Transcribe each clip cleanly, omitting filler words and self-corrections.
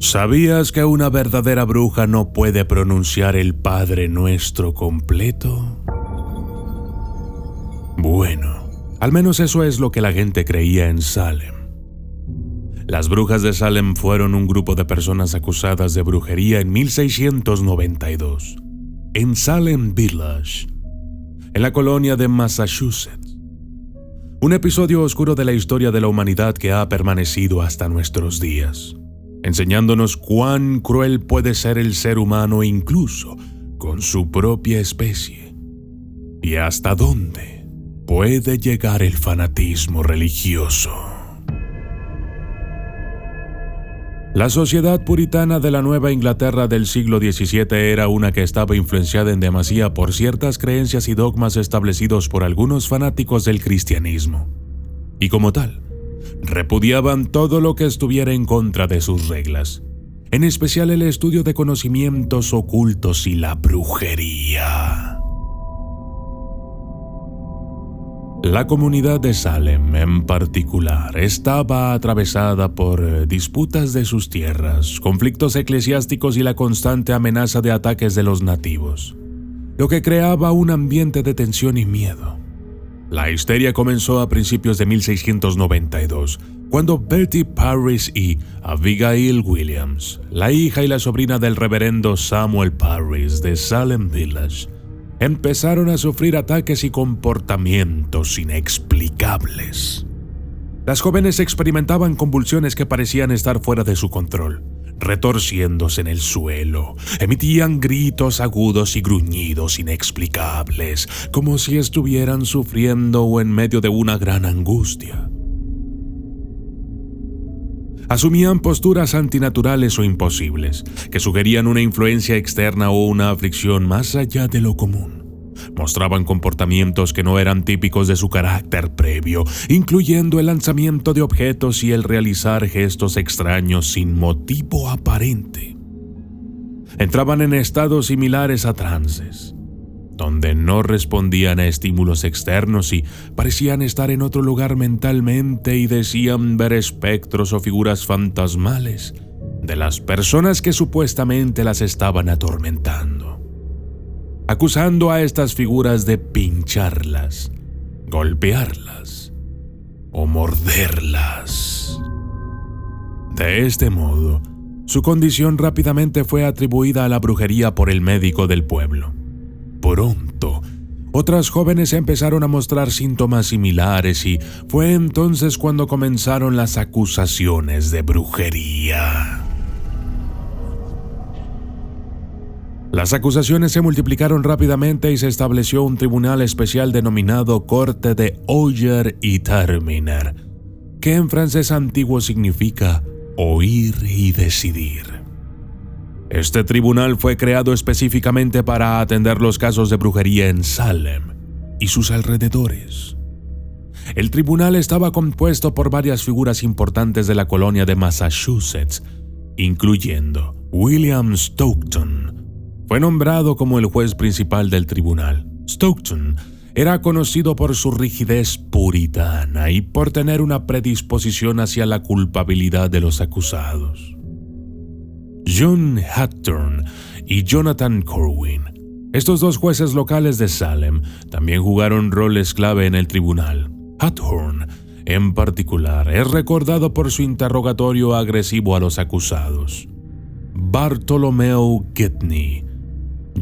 ¿Sabías que una verdadera bruja no puede pronunciar el Padre Nuestro completo? Bueno, al menos eso es lo que la gente creía en Salem. Las brujas de Salem fueron un grupo de personas acusadas de brujería en 1692, en Salem Village, en la colonia de Massachusetts. Un episodio oscuro de la historia de la humanidad que ha permanecido hasta nuestros días, enseñándonos cuán cruel puede ser el ser humano incluso con su propia especie, y hasta dónde puede llegar el fanatismo religioso. La sociedad puritana de la Nueva Inglaterra del siglo XVII era una que estaba influenciada en demasía por ciertas creencias y dogmas establecidos por algunos fanáticos del cristianismo, y como tal, repudiaban todo lo que estuviera en contra de sus reglas, en especial el estudio de conocimientos ocultos y la brujería. La comunidad de Salem, en particular, estaba atravesada por disputas de sus tierras, conflictos eclesiásticos y la constante amenaza de ataques de los nativos, lo que creaba un ambiente de tensión y miedo. La histeria comenzó a principios de 1692, cuando Betty Parris y Abigail Williams, la hija y la sobrina del reverendo Samuel Parris de Salem Village, empezaron a sufrir ataques y comportamientos inexplicables. Las jóvenes experimentaban convulsiones que parecían estar fuera de su control, retorciéndose en el suelo, emitían gritos agudos y gruñidos inexplicables, como si estuvieran sufriendo o en medio de una gran angustia. Asumían posturas antinaturales o imposibles, que sugerían una influencia externa o una aflicción más allá de lo común. Mostraban comportamientos que no eran típicos de su carácter previo, incluyendo el lanzamiento de objetos y el realizar gestos extraños sin motivo aparente. Entraban en estados similares a trances, donde no respondían a estímulos externos y parecían estar en otro lugar mentalmente y decían ver espectros o figuras fantasmales de las personas que supuestamente las estaban atormentando, acusando a estas figuras de pincharlas, golpearlas o morderlas. De este modo, su condición rápidamente fue atribuida a la brujería por el médico del pueblo. Pronto, otras jóvenes empezaron a mostrar síntomas similares y fue entonces cuando comenzaron las acusaciones de brujería. Las acusaciones se multiplicaron rápidamente y se estableció un tribunal especial denominado Corte de Oyer y Terminer, que en francés antiguo significa oír y decidir. Este tribunal fue creado específicamente para atender los casos de brujería en Salem y sus alrededores. El tribunal estaba compuesto por varias figuras importantes de la colonia de Massachusetts, incluyendo William Stockton. Fue nombrado como el juez principal del tribunal. Stockton era conocido por su rigidez puritana y por tener una predisposición hacia la culpabilidad de los acusados. John Hathorne y Jonathan Corwin, estos dos jueces locales de Salem, también jugaron roles clave en el tribunal. Hathorne, en particular, es recordado por su interrogatorio agresivo a los acusados. Bartholomew Gidney,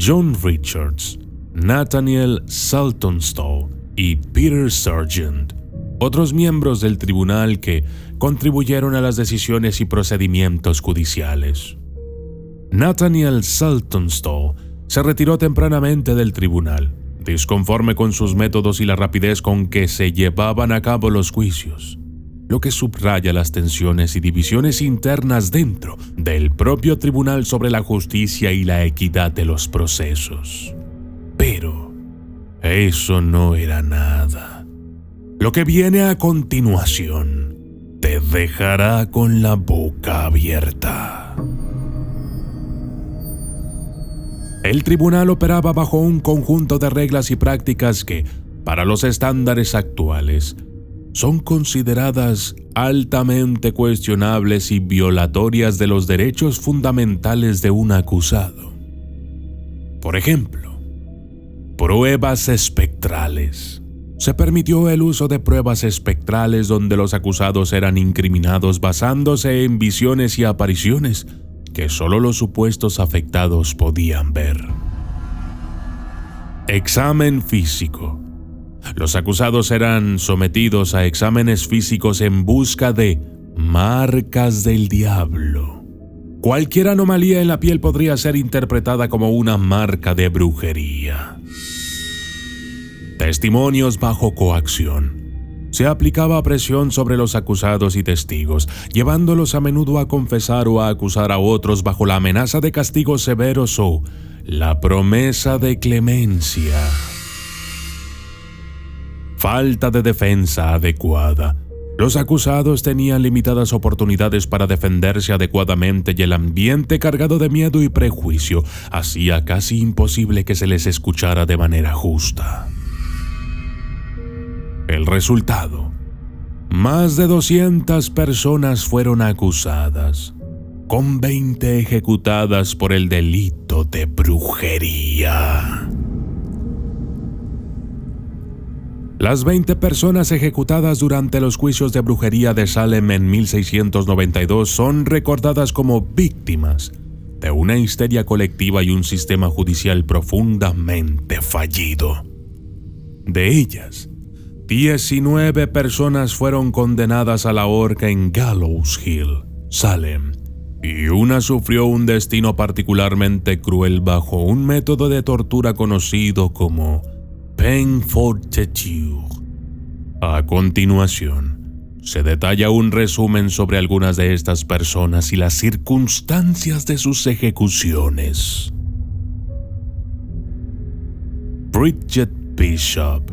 John Richards, Nathaniel Saltonstall y Peter Sargent, otros miembros del tribunal que contribuyeron a las decisiones y procedimientos judiciales. Nathaniel Saltonstall se retiró tempranamente del tribunal, disconforme con sus métodos y la rapidez con que se llevaban a cabo los juicios, lo que subraya las tensiones y divisiones internas dentro del propio tribunal sobre la justicia y la equidad de los procesos. Pero eso no era nada. Lo que viene a continuación te dejará con la boca abierta. El tribunal operaba bajo un conjunto de reglas y prácticas que, para los estándares actuales, son consideradas altamente cuestionables y violatorias de los derechos fundamentales de un acusado. Por ejemplo, pruebas espectrales. Se permitió el uso de pruebas espectrales donde los acusados eran incriminados basándose en visiones y apariciones que solo los supuestos afectados podían ver. Examen físico. Los acusados eran sometidos a exámenes físicos en busca de marcas del diablo. Cualquier anomalía en la piel podría ser interpretada como una marca de brujería. Testimonios bajo coacción. Se aplicaba presión sobre los acusados y testigos, llevándolos a menudo a confesar o a acusar a otros bajo la amenaza de castigos severos o la promesa de clemencia. Falta de defensa adecuada. Los acusados tenían limitadas oportunidades para defenderse adecuadamente y el ambiente cargado de miedo y prejuicio hacía casi imposible que se les escuchara de manera justa. El resultado: más de 200 personas fueron acusadas, con 20 ejecutadas por el delito de brujería. Las 20 personas ejecutadas durante los juicios de brujería de Salem en 1692 son recordadas como víctimas de una histeria colectiva y un sistema judicial profundamente fallido. De ellas, 19 personas fueron condenadas a la horca en Gallows Hill, Salem, y una sufrió un destino particularmente cruel bajo un método de tortura conocido como peine fortitude. A continuación, se detalla un resumen sobre algunas de estas personas y las circunstancias de sus ejecuciones. Bridget Bishop.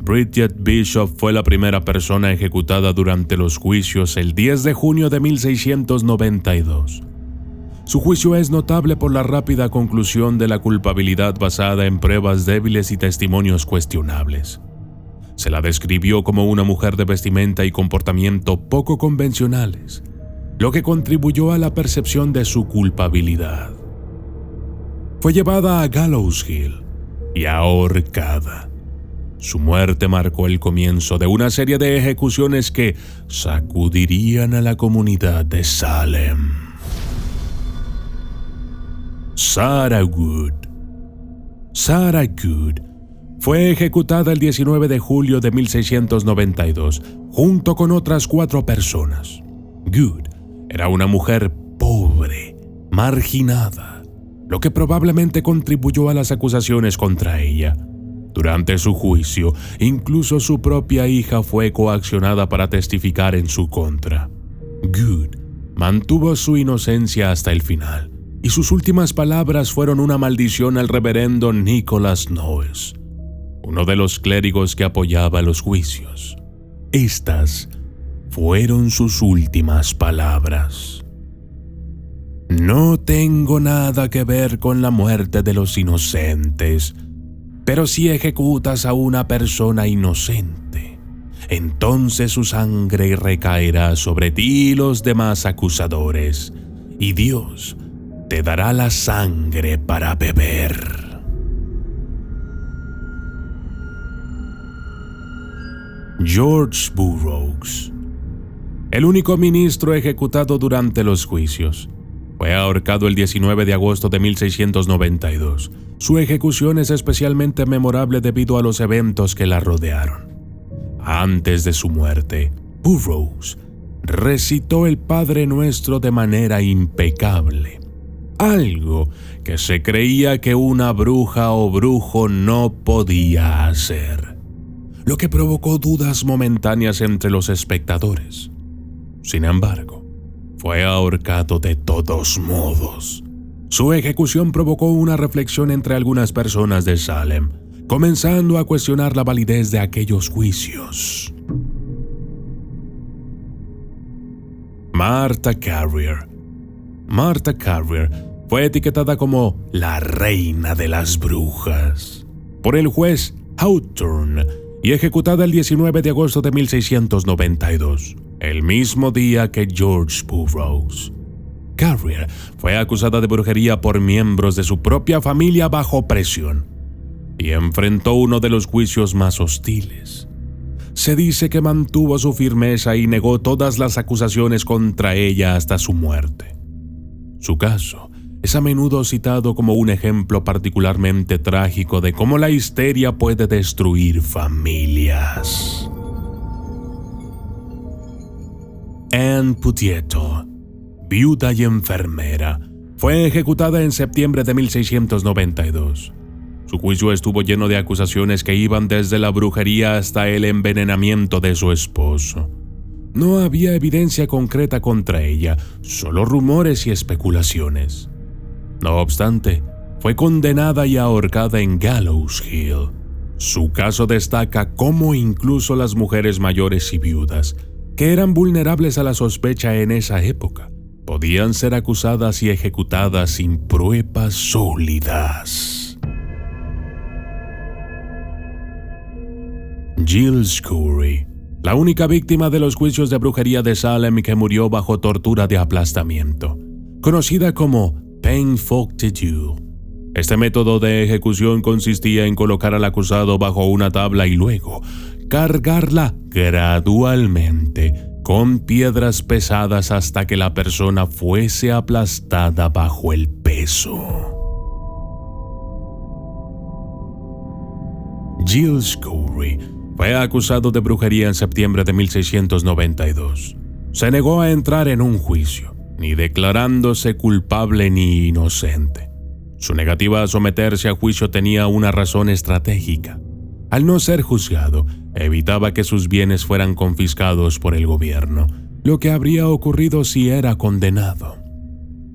Bridget Bishop fue la primera persona ejecutada durante los juicios el 10 de junio de 1692. Su juicio es notable por la rápida conclusión de la culpabilidad basada en pruebas débiles y testimonios cuestionables. Se la describió como una mujer de vestimenta y comportamiento poco convencionales, lo que contribuyó a la percepción de su culpabilidad. Fue llevada a Gallows Hill y ahorcada. Su muerte marcó el comienzo de una serie de ejecuciones que sacudirían a la comunidad de Salem. Sarah Good. Sarah Good fue ejecutada el 19 de julio de 1692, junto con otras 4 personas. Good era una mujer pobre, marginada, lo que probablemente contribuyó a las acusaciones contra ella. Durante su juicio, incluso su propia hija fue coaccionada para testificar en su contra. Good mantuvo su inocencia hasta el final, y sus últimas palabras fueron una maldición al reverendo Nicholas Noyes, uno de los clérigos que apoyaba los juicios. Estas fueron sus últimas palabras. No tengo nada que ver con la muerte de los inocentes, pero si ejecutas a una persona inocente, entonces su sangre recaerá sobre ti y los demás acusadores, y Dios te dará la sangre para beber. George Burroughs, el único ministro ejecutado durante los juicios, fue ahorcado el 19 de agosto de 1692. Su ejecución es especialmente memorable debido a los eventos que la rodearon. Antes de su muerte, Burroughs recitó el Padre Nuestro de manera impecable, algo que se creía que una bruja o brujo no podía hacer, lo que provocó dudas momentáneas entre los espectadores. Sin embargo, fue ahorcado de todos modos. Su ejecución provocó una reflexión entre algunas personas de Salem, comenzando a cuestionar la validez de aquellos juicios. Martha Carrier. Martha Carrier fue etiquetada como la reina de las brujas por el juez Hawthorne y ejecutada el 19 de agosto de 1692, el mismo día que George Burroughs. Carrier fue acusada de brujería por miembros de su propia familia bajo presión y enfrentó uno de los juicios más hostiles. Se dice que mantuvo su firmeza y negó todas las acusaciones contra ella hasta su muerte. Su caso es a menudo citado como un ejemplo particularmente trágico de cómo la histeria puede destruir familias. Anne Putietto, viuda y enfermera, fue ejecutada en septiembre de 1692. Su juicio estuvo lleno de acusaciones que iban desde la brujería hasta el envenenamiento de su esposo. No había evidencia concreta contra ella, solo rumores y especulaciones. No obstante, fue condenada y ahorcada en Gallows Hill. Su caso destaca cómo incluso las mujeres mayores y viudas, que eran vulnerables a la sospecha en esa época, podían ser acusadas y ejecutadas sin pruebas sólidas. Jill Scurry, la única víctima de los juicios de brujería de Salem que murió bajo tortura de aplastamiento, conocida como Painful Tattoo. Este método de ejecución consistía en colocar al acusado bajo una tabla y luego cargarla gradualmente con piedras pesadas hasta que la persona fuese aplastada bajo el peso. Jill Scurry fue acusado de brujería en septiembre de 1692. Se negó a entrar en un juicio, ni declarándose culpable ni inocente. Su negativa a someterse a juicio tenía una razón estratégica. Al no ser juzgado, evitaba que sus bienes fueran confiscados por el gobierno, lo que habría ocurrido si era condenado.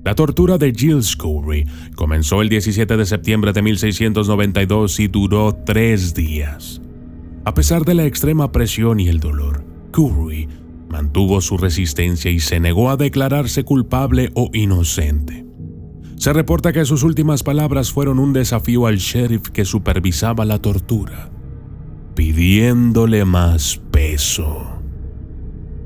La tortura de Jill Scurry comenzó el 17 de septiembre de 1692 y duró 3 días. A pesar de la extrema presión y el dolor, Scurry mantuvo su resistencia y se negó a declararse culpable o inocente. Se reporta que sus últimas palabras fueron un desafío al sheriff que supervisaba la tortura, pidiéndole más peso.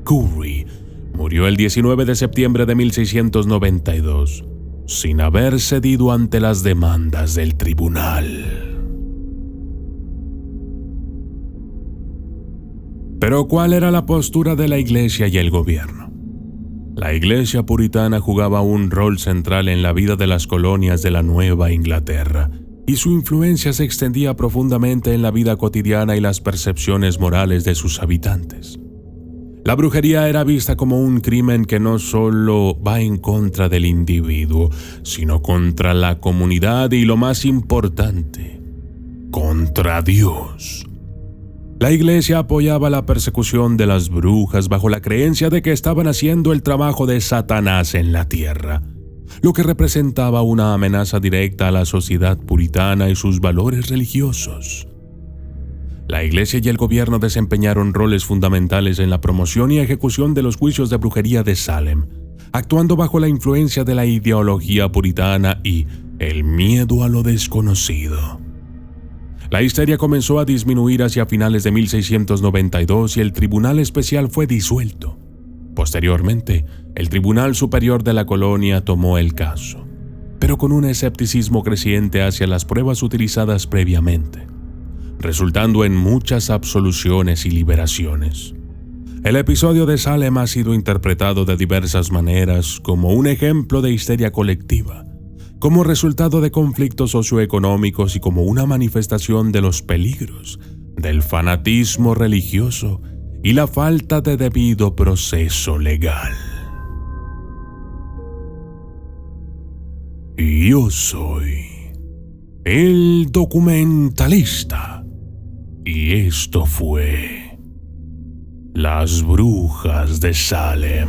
Scurry murió el 19 de septiembre de 1692, sin haber cedido ante las demandas del tribunal. Pero ¿cuál era la postura de la Iglesia y el gobierno? La Iglesia puritana jugaba un rol central en la vida de las colonias de la Nueva Inglaterra, y su influencia se extendía profundamente en la vida cotidiana y las percepciones morales de sus habitantes. La brujería era vista como un crimen que no solo va en contra del individuo, sino contra la comunidad y, lo más importante, contra Dios. La Iglesia apoyaba la persecución de las brujas bajo la creencia de que estaban haciendo el trabajo de Satanás en la tierra, lo que representaba una amenaza directa a la sociedad puritana y sus valores religiosos. La Iglesia y el gobierno desempeñaron roles fundamentales en la promoción y ejecución de los juicios de brujería de Salem, actuando bajo la influencia de la ideología puritana y el miedo a lo desconocido. La histeria comenzó a disminuir hacia finales de 1692 y el Tribunal Especial fue disuelto. Posteriormente, el Tribunal Superior de la colonia tomó el caso, pero con un escepticismo creciente hacia las pruebas utilizadas previamente, resultando en muchas absoluciones y liberaciones. El episodio de Salem ha sido interpretado de diversas maneras como un ejemplo de histeria colectiva, como resultado de conflictos socioeconómicos y como una manifestación de los peligros del fanatismo religioso y la falta de debido proceso legal. Yo soy el documentalista y esto fue Las Brujas de Salem.